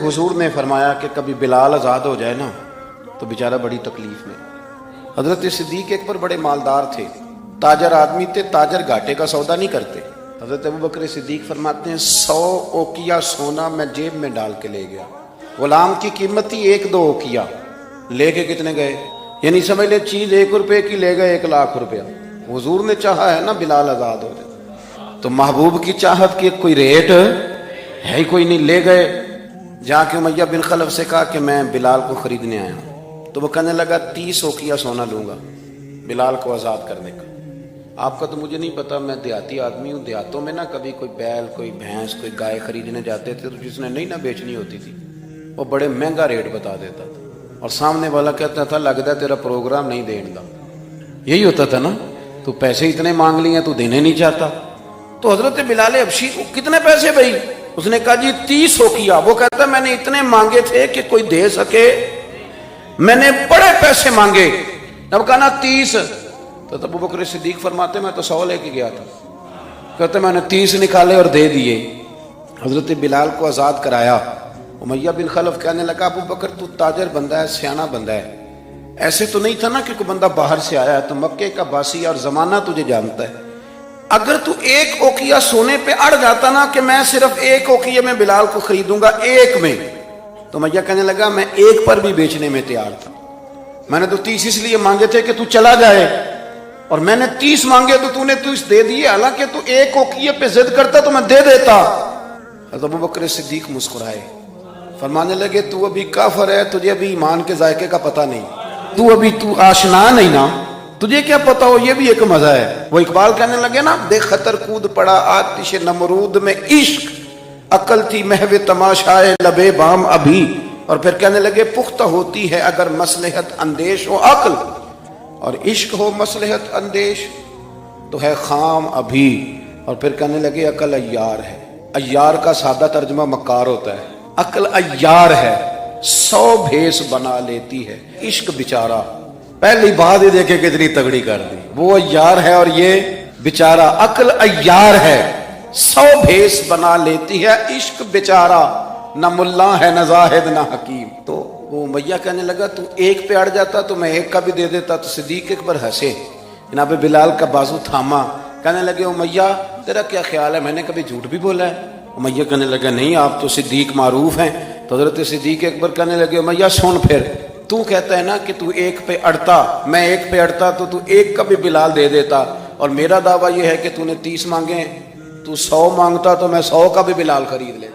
हुजूर ने फरमाया कि कभी बिलाल आज़ाद हो जाए ना तो बेचारा बड़ी तकलीफ में। हज़रत सिद्दीक़ अकबर बड़े मालदार थे, ताजर आदमी थे, ताजर घाटे का सौदा नहीं करते। हज़रत अबू बकर सिद्दीक़ फरमाते हैं 100 ओकिया सोना मैं जेब में डाल के ले गया। गुलाम की कीमत ही 1-2 ओकिया, लेके कितने गए? यानी समझ ले चीज़ 1 रुपये की ले गए 1 लाख रुपया। हुजूर ने चाहा है ना बिलाल आज़ाद हो जाए, तो महबूब की चाहत की कोई रेट है ही कोई नहीं। ले गए, जाके उमैया बिन खलफ से कहा कि मैं बिलाल को खरीदने आया हूँ। तो वो कहने लगा 30 ओकिया सोना लूँगा बिलाल को आज़ाद करने का। आपका तो मुझे नहीं पता, मैं देहाती आदमी हूँ। देहातों में ना कभी कोई बैल, कोई भैंस, कोई गाय खरीदने जाते थे तो जिसने नहीं ना बेचनी होती थी वो बड़े महंगा रेट बता देता था, और सामने वाला कहता था लगता है तेरा प्रोग्राम नहीं देने का। यही होता था ना, तो पैसे इतने मांग लिए तू देने नहीं चाहता। तो हजरत बिलाल हबशी कितने पैसे भाई? उसने कहा जी 30 ओकिया। वो कहता मैंने इतने मांगे थे कि कोई दे सके, मैंने बड़े पैसे मांगे। अब कहा ना 30, तो अबू बकर सिद्दीक फरमाते मैं तो 100 लेके गया था। कहते मैंने 30 निकाले और दे दिए। हजरत बिलाल को आज़ाद कराया। उमैया बिन खलफ कहने लगा अबू बकर तू ताजर बंदा है, सियाना बंदा है, ऐसे तो नहीं था ना कि कोई बंदा बाहर से आया है, तो मक्के का बासी और जमाना तुझे जानता है। अगर तू 1 ओकिया सोने पे अड़ जाता ना कि मैं सिर्फ 1 ओकिया में बिलाल को खरीदूंगा, 1 में, तो मैया कहने लगा मैं 1 पर भी बेचने में तैयार था। मैंने तो 30 इसलिए मांगे थे कि तू चला जाए, और मैंने 30 मांगे तो तूने 30 दे दिए। हालांकि तू 1 ओकिया पे जिद करता तो मैं दे देता। अबू बकर सिद्दीक मुस्कुराए, फरमाने लगे तू अभी काफिर है, तुझे अभी ईमान के जायके का पता नहीं, तू आशना नहीं ना, तुझे क्या पता हो, ये भी एक मजा है। वो इकबाल कहने लगे ना देख खतर कूद पड़ा आतिश नमरूद में इश्क, अकल थी महवे तमाशाए लबे बाम अभी। और फिर कहने लगे पुख्ता होती है अगर मसलहत अंदेश हो अक्ल, और इश्क हो मसलहत अंदेश तो है खाम अभी। और फिर कहने लगे अकल अय्यार है। अय्यार का सादा तर्जमा मक्कार होता है, अकल अय्यार है, 100 भेस बना लेती है। इश्क बेचारा, पहली बात ही देखे कितनी तगड़ी कर दी। वो अय्यार है और ये बेचारा। अकल अय्यार है, 100 भेस बना लेती है, इश्क बेचारा, न मुल्ला है न जाहिद न हकीम। तो वो मैया कहने लगा तू 1 पे अड़ जाता तो मैं 1 का भी दे देता। तो सिद्दीक अकबर हंसे, जनाब बिलाल का बाजू थामा, कहने लगे उमैया तेरा क्या ख्याल है, मैंने कभी झूठ भी बोला है? उमैया कहने लगा नहीं आप तो सिद्दीक मारूफ हैं। तो हजरत सिद्दीक अकबर कहने लगे उमैया सुन, फिर तू कहता है ना कि तू 1 पे अड़ता, मैं 1 पे अड़ता तो तू 1 का भी बिलाल दे देता, और मेरा दावा यह है कि तूने 30 मांगे, तू 100 मांगता तो मैं 100 का भी बिलाल खरीद ले।